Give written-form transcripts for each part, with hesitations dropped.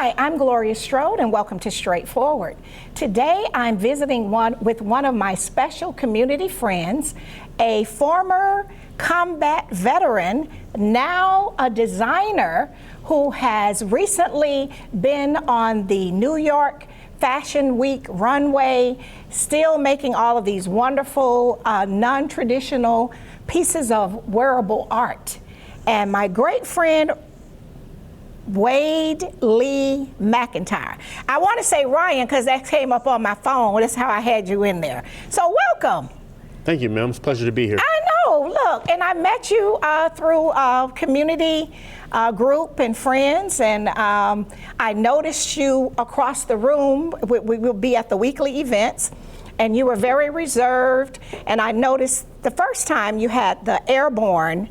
Hi, I'm Gloria Strode and welcome to Straightforward. Today I'm visiting with one of my special community friends, a former combat veteran, now a designer who has recently been on the New York Fashion Week runway, still making all of these wonderful, non-traditional pieces of wearable art. And my great friend, Wade Lee McIntyre. I want to say Ryan because that came up on my phone. That's how I had you in there. So welcome. Thank you, ma'am. It's a pleasure to be here. I know. Look, and I met you through a community group and friends, and I noticed you across the room. We will be at the weekly events, and you were very reserved. And I noticed the first time you had the airborne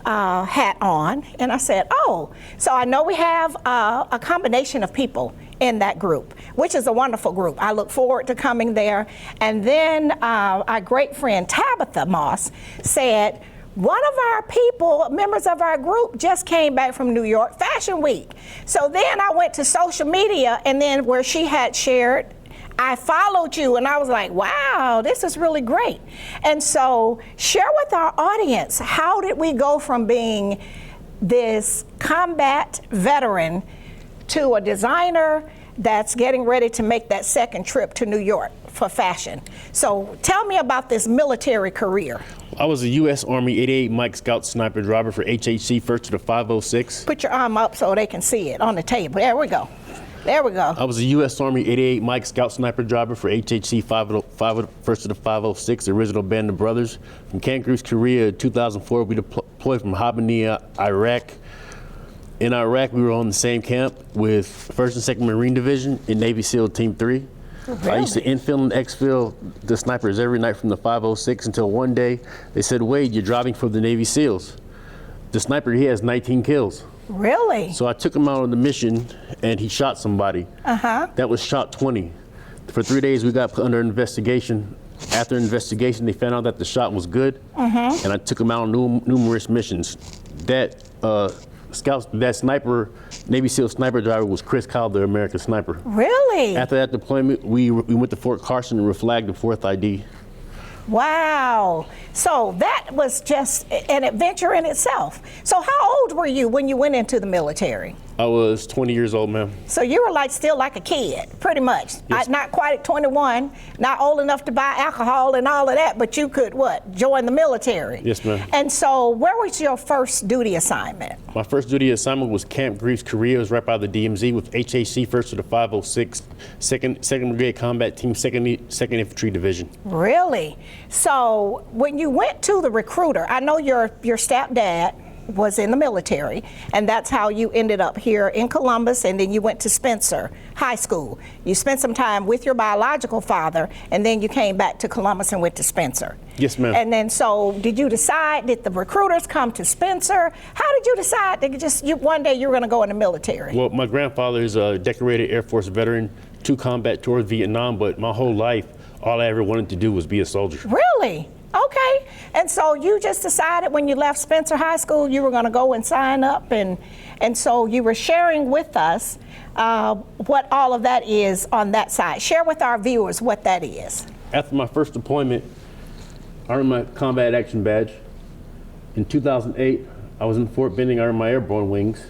hat on, and I said, oh, so I know we have a combination of people in that group, which is a wonderful group. I look forward to coming there. And then our great friend Tabitha Moss said, one of our people, members of our group, just came back from New York Fashion Week. So then I went to social media, and then where she had shared, I followed you and I was like, wow, this is really great. And so share with our audience, how did we go from being this combat veteran to a designer that's getting ready to make that second trip to New York for fashion? So tell me about this military career. I was a U.S. Army 88 Mike Scout Sniper Driver for HHC 1st to the 506. Put your arm up so they can see it on the table. There we go. There we go. I was a U.S. Army 88 Mike Scout Sniper Driver for HHC 1st to the 506, the original Band of Brothers. From Camp Greece, Korea, 2004, we deployed from Habaniya, Iraq. In Iraq, we were on the same camp with 1st and 2nd Marine Division in Navy SEAL Team 3. Really? I used to infill and exfil the snipers every night from the 506 until one day they said, Wade, you're driving for the Navy SEALs. The sniper, he has 19 kills. Really? So I took him out on the mission and he shot somebody. That was shot 20. For 3 days we got put under investigation. After investigation they found out that the shot was good, and I took him out on numerous missions. That sniper, Navy SEAL sniper driver was Chris Kyle, the American sniper. Really? After that deployment we went to Fort Carson and reflagged the 4th ID. Wow. So that was just an adventure in itself. So how old were you when you went into the military? I was 20 years old, ma'am. So you were still like a kid, pretty much. Yes. Not quite at 21, not old enough to buy alcohol and all of that, but you could, join the military? Yes, ma'am. And so where was your first duty assignment? My first duty assignment was Camp Greece, Korea. It was right by the DMZ with HHC 1st to the 506, 2nd Brigade Combat Team, 2nd Infantry Division. Really? So when you went to the recruiter, I know your stepdad was in the military, and that's how you ended up here in Columbus, and then you went to Spencer High School. You spent some time with your biological father, and then you came back to Columbus and went to Spencer. Yes, ma'am. And then so did the recruiters come to Spencer? How did you decide that one day you were going to go in the military? Well, my grandfather is a decorated Air Force veteran, 2 combat tours Vietnam, but my whole life, all I ever wanted to do was be a soldier. Really? Okay. And so you just decided when you left Spencer High School you were going to go and sign up, and so you were sharing with us what all of that is on that side. Share with our viewers what that is. After my first deployment, I earned my combat action badge. In 2008, I was in Fort Benning, I earned my airborne wings.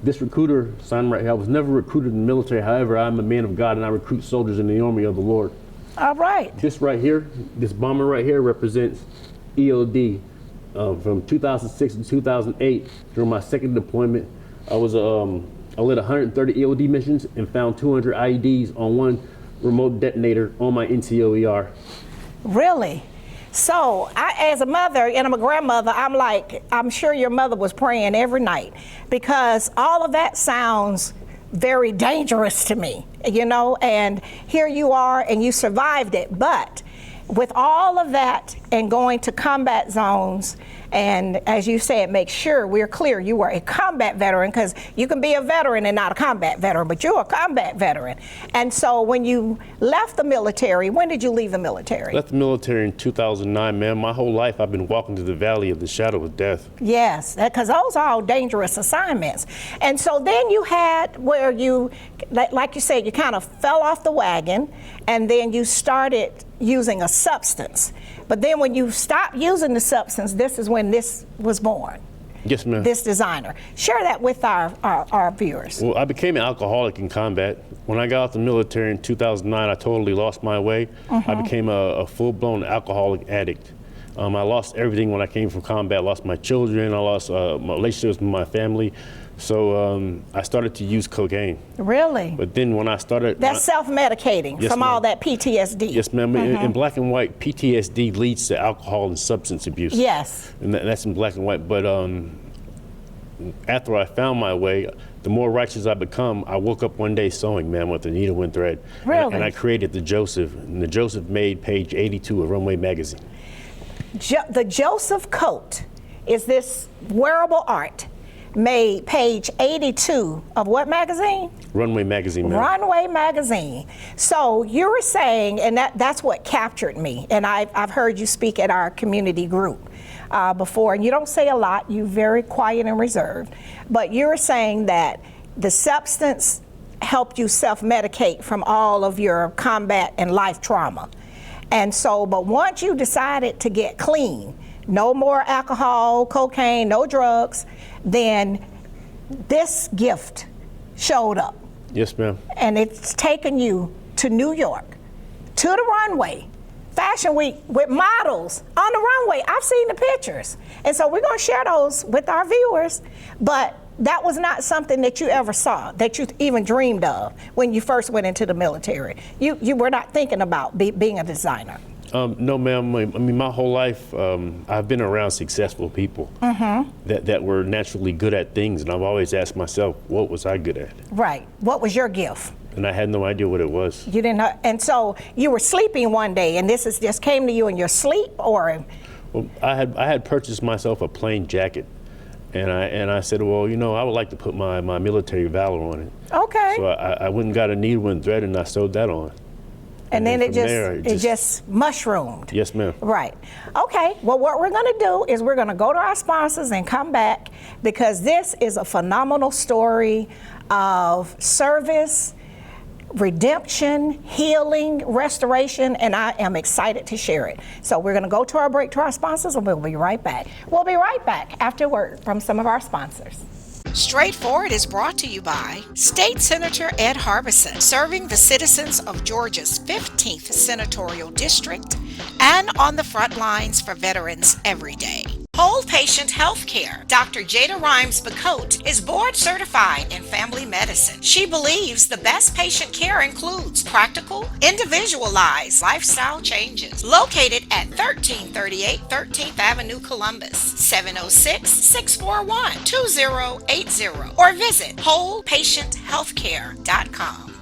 This recruiter signed right here. I was never recruited in the military, however, I'm a man of God and I recruit soldiers in the army of the Lord. All right. This right here, this bomber right here represents EOD. From 2006 to 2008, during my second deployment, I led 130 EOD missions and found 200 IEDs on one remote detonator on my NCOER. Really? So as a mother and I'm a grandmother, I'm sure your mother was praying every night, because all of that sounds very dangerous to me, and here you are and you survived it. But with all of that and going to combat zones And as you said, make sure we're clear you are a combat veteran, because you can be a veteran and not a combat veteran, but you're a combat veteran. And so when you left the military, when did you leave the military? Left the military in 2009, man. My whole life I've been walking to the valley of the shadow of death. Yes, because those are all dangerous assignments. And so then you had where you, like you said, you kind of fell off the wagon, and then you started using a substance. But then when you stopped using the substance, this is when this was born. Yes, ma'am. This designer. Share that with our viewers. Well, I became an alcoholic in combat. When I got out the military in 2009, I totally lost my way. I became a full-blown alcoholic addict. I lost everything when I came from combat. I lost my children. I lost my relationships with my family. So I started to use cocaine. Really? But then when I started... That's self-medicating from all that PTSD. Yes, ma'am. In black and white, PTSD leads to alcohol and substance abuse. Yes. And that's in black and white. But after I found my way, the more righteous I become, I woke up one day sewing, man, with a needle and thread. Really? And I created the Joseph. And the Joseph made page 82 of Runway magazine. The Joseph coat is this wearable art made page 82 of what magazine? Runway magazine, ma'am. Runway magazine. So you were saying, and that's what captured me, and I've heard you speak at our community group before, and you don't say a lot, you're very quiet and reserved, but you were saying that the substance helped you self-medicate from all of your combat and life trauma. And so, but once you decided to get clean, no more alcohol, cocaine, no drugs, then this gift showed up. Yes, ma'am. And it's taken you to New York, to the runway, Fashion Week, with models on the runway. I've seen the pictures. And so we're going to share those with our viewers. But that was not something that you ever saw, that you even dreamed of when you first went into the military. You were not thinking about being a designer. No, ma'am. I mean, my whole life, I've been around successful people that were naturally good at things, and I've always asked myself, what was I good at? Right. What was your gift? And I had no idea what it was. You didn't know, and so you were sleeping one day, and this just came to you in your sleep, or? Well, I had purchased myself a plain jacket, and I said, well, you know, I would like to put my military valor on it. Okay. So I went and got a needle and thread, and I sewed that on. And then it from just mushroomed. Yes, ma'am. Right. Okay. Well, what we're going to do is we're going to go to our sponsors and come back, because this is a phenomenal story of service, redemption, healing, restoration, and I am excited to share it. So we're going to go to our break to our sponsors, and we'll be right back. We'll be right back after word from some of our sponsors. Straightforward is brought to you by State Senator Ed Harbison, serving the citizens of Georgia's 15th Senatorial District and on the front lines for veterans every day. Whole Patient Healthcare. Dr. Jada Rimes-Bacote is board certified in family medicine. She believes the best patient care includes practical, individualized lifestyle changes. Located at 1338 13th Avenue, Columbus, 706-641-2080, or visit wholepatienthealthcare.com.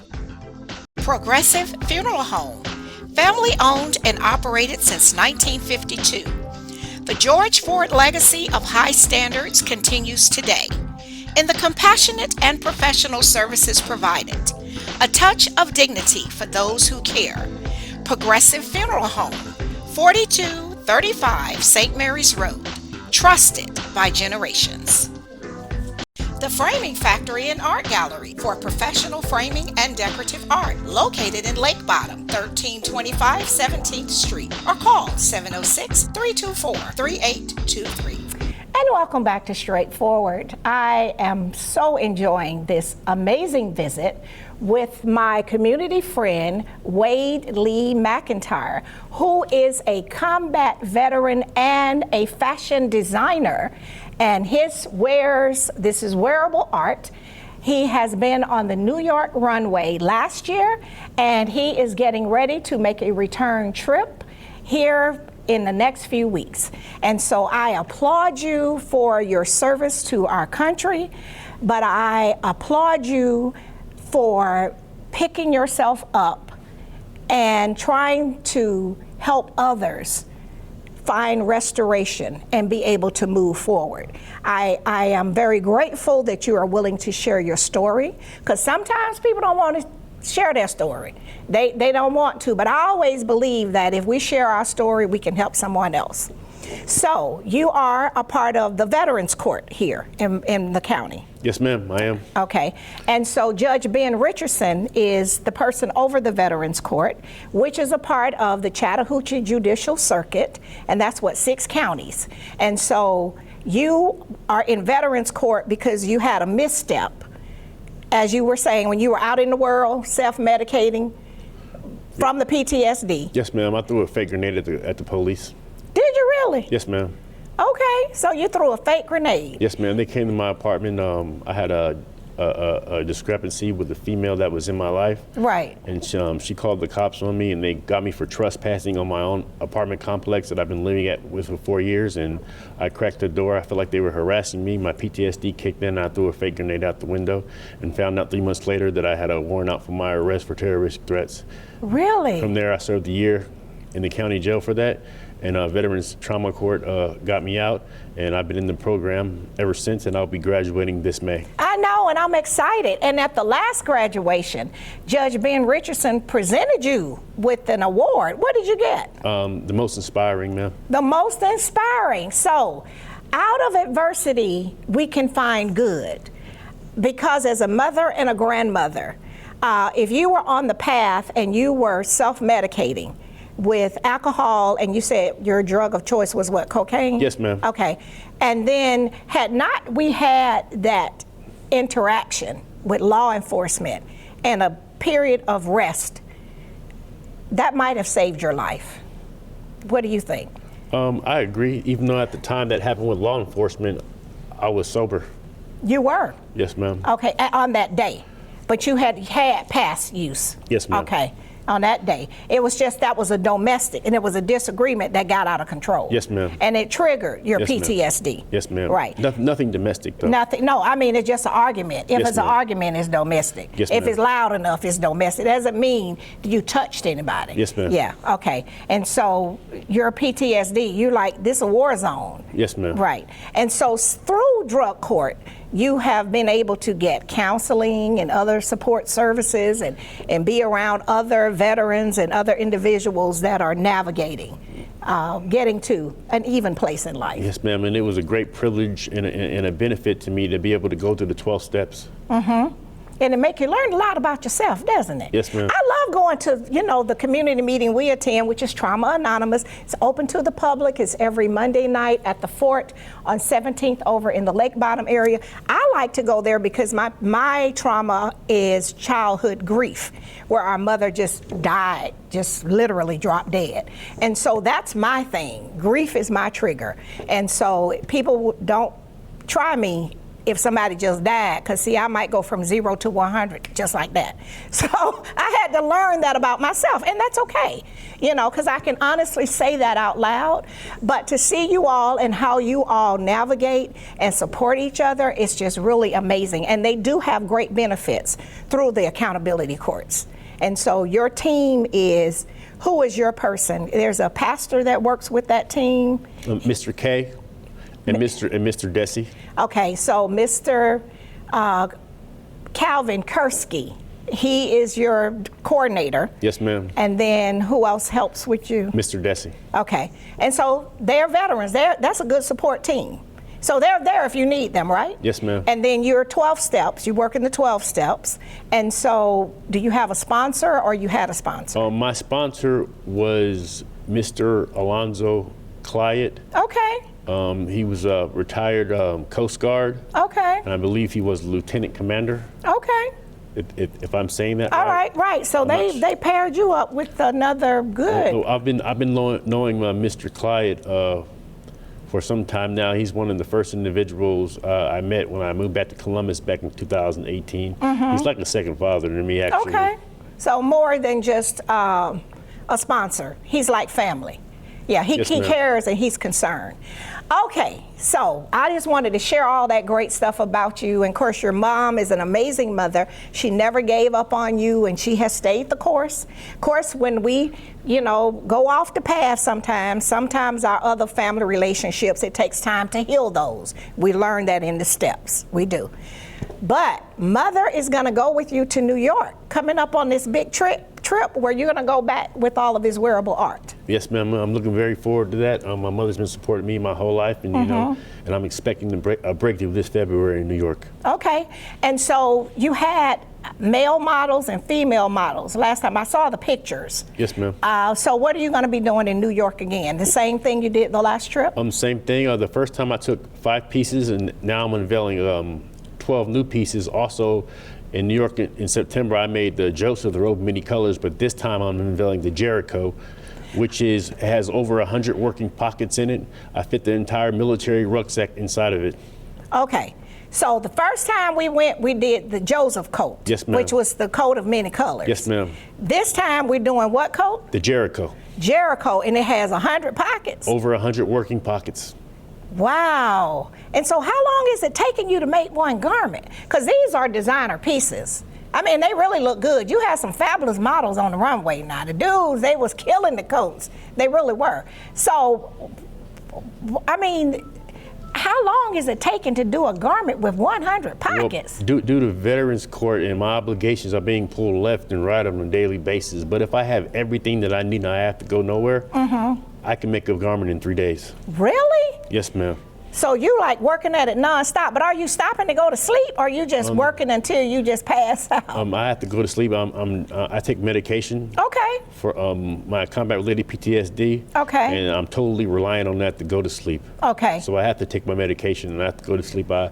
Progressive Funeral Home. Family owned and operated since 1952. The George Ford legacy of high standards continues today in the compassionate and professional services provided. A touch of dignity for those who care. Progressive Funeral Home, 4235 St. Mary's Road. Trusted by generations. The Framing Factory and Art Gallery for professional framing and decorative art, located in Lake Bottom, 1325 17th Street, or call 706-324-3823. And welcome back to Straightforward. I am so enjoying this amazing visit with my community friend, Wade Lee McIntyre, who is a combat veteran and a fashion designer. And this is wearable art. He has been on the New York runway last year, and he is getting ready to make a return trip here in the next few weeks. And so I applaud you for your service to our country, but I applaud you for picking yourself up and trying to help others find restoration and be able to move forward. I am very grateful that you are willing to share your story, because sometimes people don't want to share their story. They don't want to, but I always believe that if we share our story, we can help someone else. So you are a part of the Veterans Court here in the county. Yes, ma'am, I am. Okay, and so Judge Ben Richardson is the person over the Veterans Court, which is a part of the Chattahoochee Judicial Circuit, and that's what, 6 counties. And so you are in Veterans Court because you had a misstep, as you were saying, when you were out in the world self-medicating from the PTSD. Yes, ma'am, I threw a fake grenade at the police. Did you really? Yes, ma'am. Okay, so you threw a fake grenade. Yes, ma'am. They came to my apartment. I had a discrepancy with the female that was in my life. Right. And she called the cops on me, and they got me for trespassing on my own apartment complex that I've been living with for 4 years. And I cracked the door. I felt like they were harassing me. My PTSD kicked in. I threw a fake grenade out the window and found out 3 months later that I had a warrant out for my arrest for terrorist threats. Really? From there, I served a year in the county jail for that. And Veterans Trauma Court got me out, and I've been in the program ever since, and I'll be graduating this May. I know, and I'm excited. And at the last graduation, Judge Ben Richardson presented you with an award. What did you get? The most inspiring, ma'am. The most inspiring. So, out of adversity, we can find good. Because as a mother and a grandmother, if you were on the path and you were self-medicating with alcohol, and you said your drug of choice was what, cocaine? Yes, ma'am. Okay. And then had not we had that interaction with law enforcement and a period of rest, that might have saved your life. What do you think? I agree, even though at the time that happened with law enforcement, I was sober. You were? Yes, ma'am. Okay, on that day. But you had past use? Yes, ma'am. Okay. On that day. It was just that was a domestic, and it was a disagreement that got out of control. Yes, ma'am. And it triggered your Yes, ma'am. PTSD. Yes, ma'am. Right. Nothing domestic, though. Nothing. No, I mean, it's just an argument. If Yes, it's an ma'am. argument, it's domestic. Yes, if ma'am. it's loud enough, it's domestic. It doesn't mean you touched anybody. Yes, ma'am. Yeah, okay. And so your PTSD, you're like, this is a war zone. Yes, ma'am. Right. And so through drug court, you have been able to get counseling and other support services and be around other veterans and other individuals that are navigating, getting to an even place in life. Yes, ma'am, and it was a great privilege and a benefit to me to be able to go through the 12 steps. Mm-hmm. And it make you learn a lot about yourself, doesn't it? Yes, ma'am. I love going to, the community meeting we attend, which is Trauma Anonymous. It's open to the public. It's every Monday night at the Fort on 17th over in the Lake Bottom area. I like to go there because my trauma is childhood grief, where our mother just died, just literally dropped dead. And so that's my thing. Grief is my trigger. And so people don't try me if somebody just died, because see, I might go from 0 to 100 just like that. So I had to learn that about myself, and that's okay, because I can honestly say that out loud. But to see you all and how you all navigate and support each other, it's just really amazing. And they do have great benefits through the accountability courts. And so your team is, who is your person? There's a pastor that works with that team. Mr. K. And Mr. Desi. Okay, so Mr. Calvin Kursky, he is your coordinator. Yes, ma'am. And then who else helps with you? Mr. Desi. Okay, and so they're veterans. That's a good support team. So they're there if you need them, right? Yes, ma'am. And then your 12 steps, you work in the 12 steps. And so do you have a sponsor, or you had a sponsor? My sponsor was Mr. Alonzo Clyett. Okay. He was a retired Coast Guard. Okay. And I believe he was lieutenant commander. Okay. If I'm saying that All right. right. So they paired you up with another good. I've been knowing Mr. Clyett for some time now. He's one of the first individuals I met when I moved back to Columbus back in 2018. Mm-hmm. He's like a second father to me, actually. Okay. So more than just a sponsor. He's like family. Yeah, he Yes, ma'am. cares and he's concerned. Okay, so I just wanted to share all that great stuff about you. And of course, your mom is an amazing mother. She never gave up on you and she has stayed the course. Of course, when we, go off the path sometimes our other family relationships, it takes time to heal those. We learn that in the steps, we do. But mother is gonna go with you to New York, coming up on this big trip where you're gonna go back with all of his wearable art. Yes, ma'am. I'm looking very forward to that. My mother's been supporting me my whole life, and and I'm expecting a breakthrough this February in New York. Okay, and so you had male models and female models. Last time I saw the pictures. Yes, ma'am. So what are you going to be doing in New York again? The same thing you did the last trip? Same thing. The first time I took 5 pieces, and now I'm unveiling 12 new pieces. Also, in New York in September, I made the Joseph, the robe of many colors, but this time I'm unveiling the Jericho, which has over 100 working pockets in it. I fit the entire military rucksack inside of it. Okay. So the first time we went, we did the Joseph coat. Yes, ma'am. Which was the coat of many colors. Yes, ma'am. This time we're doing what coat? The Jericho. Jericho, and it has 100 pockets. Over 100 working pockets. Wow. And so how long is it taking you to make one garment? Because these are designer pieces. I mean, they really look good. You had some fabulous models on the runway now. The dudes, they was killing the coats. They really were. So, I mean, how long is it taking to do a garment with 100 pockets? Well, due to Veterans Court and my obligations are being pulled left and right on a daily basis. But if I have everything that I need and I have to go nowhere, I can make a garment in 3 days. Really? Yes, ma'am. So you like working at it nonstop, but are you stopping to go to sleep, or are you just working until you just pass out? I have to go to sleep. I take medication. Okay. For my combat-related PTSD. Okay. And I'm totally relying on that to go to sleep. Okay. So I have to take my medication and I have to go to sleep. I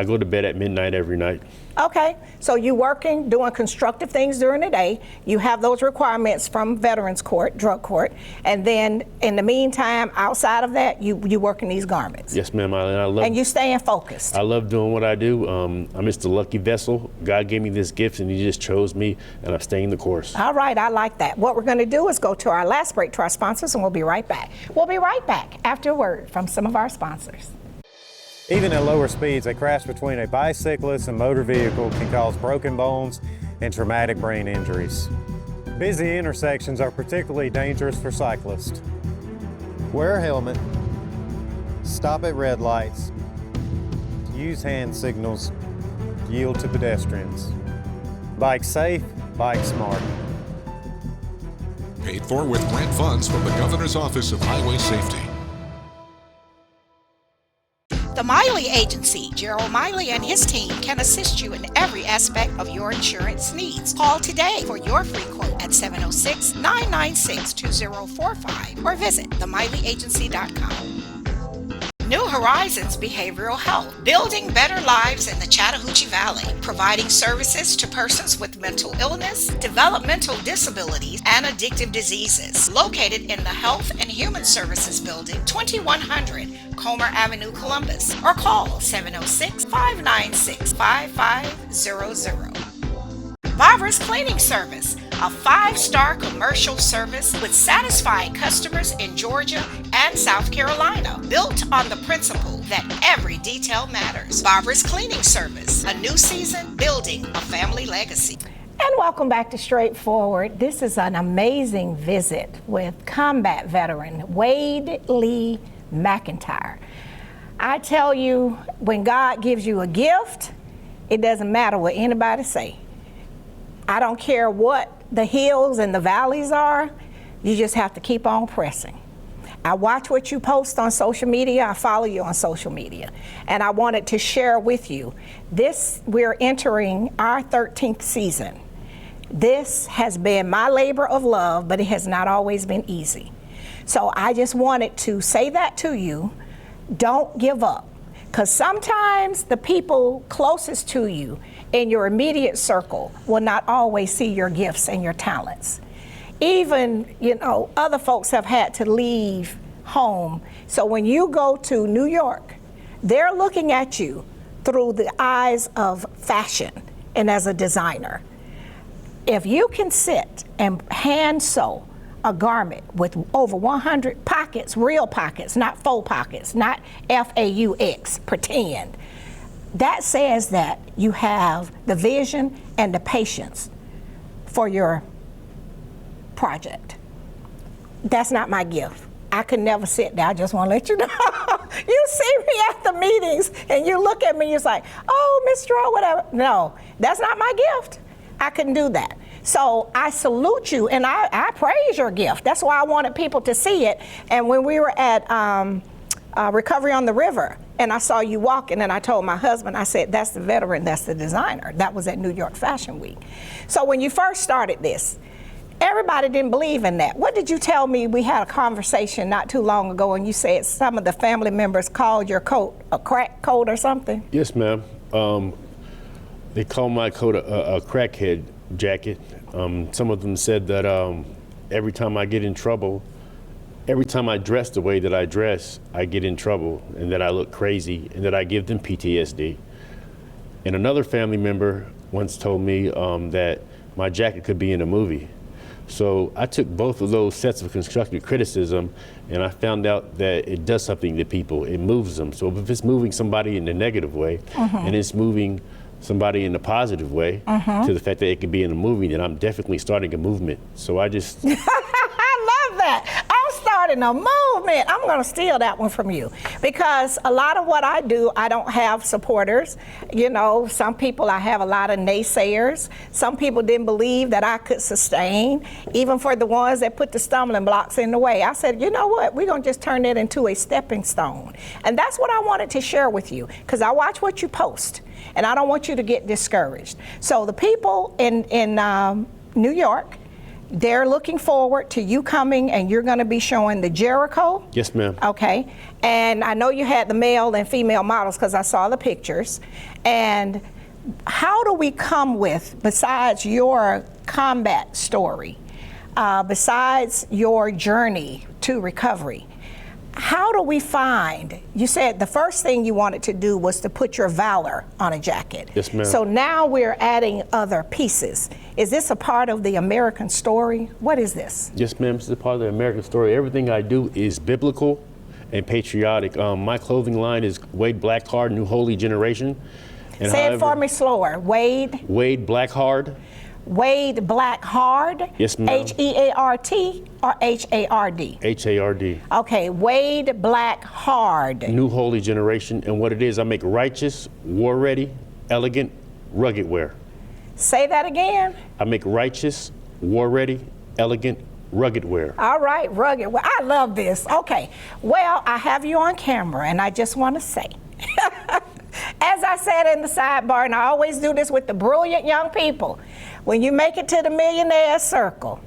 go to bed at midnight every night. Okay, so you working, doing constructive things during the day. You have those requirements from Veterans Court, drug court, and then in the meantime, outside of that, you working these garments. Yes, ma'am. I love. And you staying focused. I love doing what I do. I'm just a lucky vessel. God gave me this gift, and He just chose me, and I'm staying the course. All right, I like that. What we're going to do is go to our last break to our sponsors, and we'll be right back. We'll be right back after a word from some of our sponsors. Even at lower speeds, a crash between a bicyclist and motor vehicle can cause broken bones and traumatic brain injuries. Busy intersections are particularly dangerous for cyclists. Wear a helmet, stop at red lights, use hand signals, yield to pedestrians. Bike safe, bike smart. Paid for with grant funds from the Governor's Office of Highway Safety. The Miley Agency, Gerald Miley and his team can assist you in every aspect of your insurance needs. Call today for your free quote at 706-996-2045 or visit themiley.agency.com. New Horizons Behavioral Health, building better lives in the Chattahoochee Valley, providing services to persons with mental illness, developmental disabilities, and addictive diseases. Located in the Health and Human Services Building, 2100 Comer Avenue, Columbus, or call 706-596-5500. Barbara's Cleaning Service, a 5-star commercial service with satisfied customers in Georgia and South Carolina, built on the principle that every detail matters. Barbara's Cleaning Service, a new season building a family legacy. And welcome back to Straightforward. This is an amazing visit with combat veteran Wade Lee McIntyre. I tell you, when God gives you a gift, it doesn't matter what anybody say. I don't care what the hills and the valleys are, you just have to keep on pressing. I watch what you post on social media, I follow you on social media, and I wanted to share with you, we're entering our 13th season. This has been my labor of love, but it has not always been easy. So I just wanted to say that to you, don't give up. Because sometimes the people closest to you in your immediate circle will not always see your gifts and your talents. Even, other folks have had to leave home. So when you go to New York, they're looking at you through the eyes of fashion and as a designer. If you can sit and hand sew a garment with over 100 pockets, real pockets, not faux pockets, not FAUX, pretend. That says that you have the vision and the patience for your project. That's not my gift. I could never sit there. I just want to let you know. You see me at the meetings and you look at me, you're like, oh, Miss Strode, whatever. No, that's not my gift. I couldn't do that. So I salute you and I praise your gift. That's why I wanted people to see it. And when we were at Recovery on the River and I saw you walking and I told my husband, I said, that's the veteran, that's the designer. That was at New York Fashion Week. So when you first started this, everybody didn't believe in that. What did you tell me? We had a conversation not too long ago and you said some of the family members called your coat a crack coat or something? Yes, ma'am. They call my coat a crackhead jacket. Some of them said that every time I get in trouble, every time I dress the way that I dress, I get in trouble and that I look crazy and that I give them PTSD. And another family member once told me that my jacket could be in a movie. So I took both of those sets of constructive criticism and I found out that it does something to people. It moves them. So if it's moving somebody in a negative way and it's moving somebody in a positive way to the fact that it could be in a movie, then I'm definitely starting a movement. So I just... I love that. I'm starting a movement. I'm going to steal that one from you because a lot of what I do, I don't have supporters. You know, some people, I have a lot of naysayers. Some people didn't believe that I could sustain, even for the ones that put the stumbling blocks in the way. I said, you know what, we're going to just turn it into a stepping stone. And that's what I wanted to share with you because I watch what you post and I don't want you to get discouraged. So the people in New York, they're looking forward to you coming and you're going to be showing the Jericho. Yes, ma'am. Okay. And I know you had the male and female models because I saw the pictures. And how do we come with, besides your combat story, besides your journey to recovery, how do we find, you said the first thing you wanted to do was to put your valor on a jacket. Yes, ma'am. So now we're adding other pieces. Is this a part of the American story? What is this? Yes, ma'am. This is a part of the American story. Everything I do is biblical and patriotic. My clothing line is WADEBLACKHARD New Holy Generation. And Say it for me slower. Wade WADEBLACKHARD. WADEBLACKHARD. Yes, ma'am. H-E-A-R-T or H-A-R-D? H-A-R-D. Okay, WADEBLACKHARD. New Holy Generation. And what it is, I make righteous, war-ready, elegant, rugged wear. Say that again. I make righteous, war-ready, elegant, rugged wear. All right, rugged. Well, I love this. Okay, well, I have you on camera, and I just want to say, as I said in the sidebar, and I always do this with the brilliant young people, when you make it to the millionaire circle,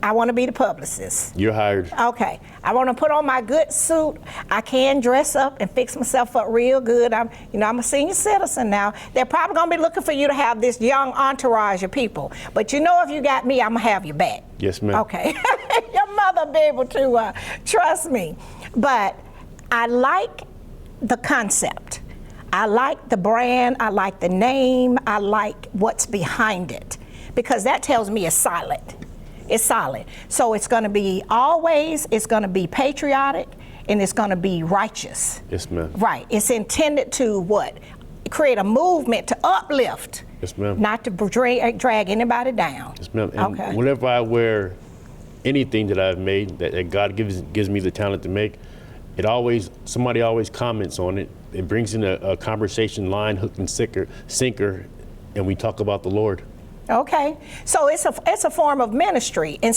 I want to be the publicist. You're hired. Okay, I want to put on my good suit. I can dress up and fix myself up real good. I'm a senior citizen now. They're probably going to be looking for you to have this young entourage of people. But you know, if you got me, I'm going to have your back. Yes, ma'am. Okay, your mother will be able to trust me. But I like the concept. I like the brand. I like the name. I like what's behind it because that tells me it's solid. It's solid. So it's going to be it's going to be patriotic and it's going to be righteous. Yes, ma'am. Right. It's intended to what? Create a movement to uplift. Yes, ma'am. Not to drag anybody down. Yes, ma'am. And okay. whenever I wear anything that I've made that God gives me the talent to make, somebody always comments on it. It brings in a conversation, line, hook, and sinker, and we talk about the Lord. Okay, so it's a form of ministry in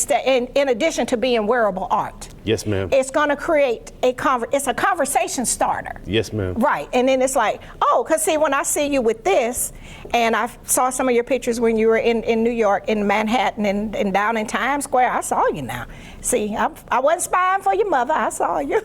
addition to being wearable art. Yes, ma'am. It's going to create it's a conversation starter. Yes, ma'am. Right, and then it's like, oh, because see, when I see you with this, and I saw some of your pictures when you were in New York, in Manhattan, and down in Times Square, I saw you now. See, I wasn't spying for your mother, I saw you.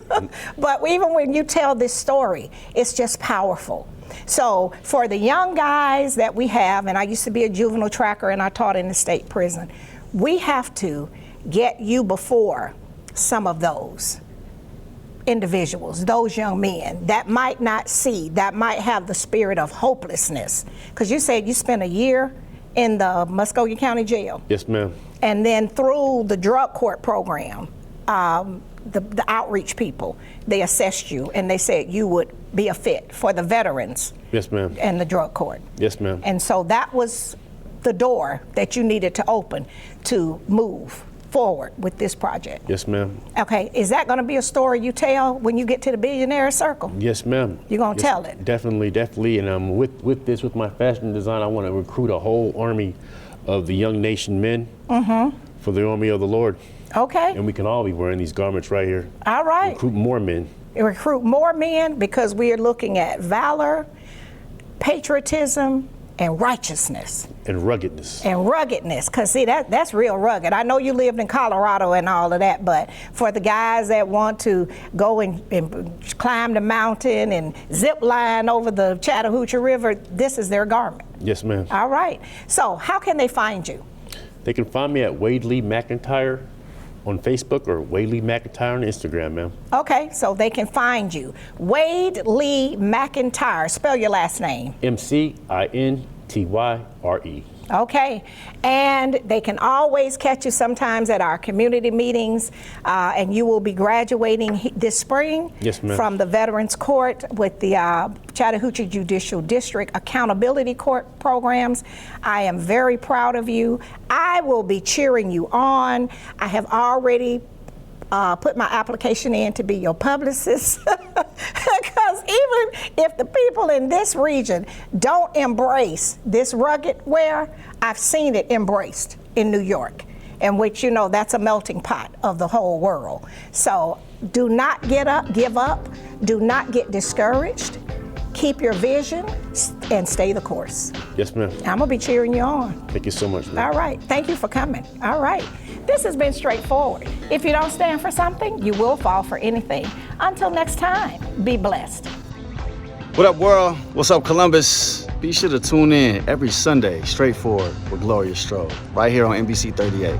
But even when you tell this story, it's just powerful. So for the young guys that we have, and I used to be a juvenile tracker and I taught in the state prison, we have to get you before some of those individuals, those young men that might not see, that might have the spirit of hopelessness. Because you said you spent a year in the Muskogee County Jail. Yes, ma'am. And then through the drug court program, the outreach people, they assessed you and they said you would be a fit for the veterans. Yes, ma'am. And the drug court. Yes, ma'am. And so that was the door that you needed to open to move forward with this project. Yes, ma'am. Okay, is that going to be a story you tell when you get to the billionaire circle? Yes, ma'am. You're going to tell it? Definitely, definitely. And with my fashion design, I want to recruit a whole army of the young nation men for the army of the Lord. Okay. And we can all be wearing these garments right here. All right. Recruit more men. Recruit more men because we are looking at valor, patriotism, and righteousness. And ruggedness. And ruggedness, because see, that's real rugged. I know you lived in Colorado and all of that, but for the guys that want to go and climb the mountain and zip line over the Chattahoochee River, this is their garment. Yes, ma'am. All right. So how can they find you? They can find me at Wade Lee McIntyre on Facebook or Wade Lee McIntyre on Instagram, ma'am. Okay, so they can find you. Wade Lee McIntyre. Spell your last name. McIntyre. Okay, and they can always catch you sometimes at our community meetings, and you will be graduating this spring. Yes, ma'am. From the Veterans Court with the Chattahoochee Judicial District Accountability Court programs. I am very proud of you. I will be cheering you on. I have already put my application in to be your publicist. Because even if the people in this region don't embrace this rugged wear, I've seen it embraced in New York, in which, you know, that's a melting pot of the whole world. So do not give up, do not get discouraged. Keep your vision and stay the course. Yes, ma'am. I'm gonna be cheering you on. Thank you so much, ma'am. All right, thank you for coming. All right, this has been straightforward. If you don't stand for something, you will fall for anything. Until next time, be blessed. What up, world? What's up, Columbus? Be sure to tune in every Sunday, Straightforward with Gloria Strode, right here on NBC 38.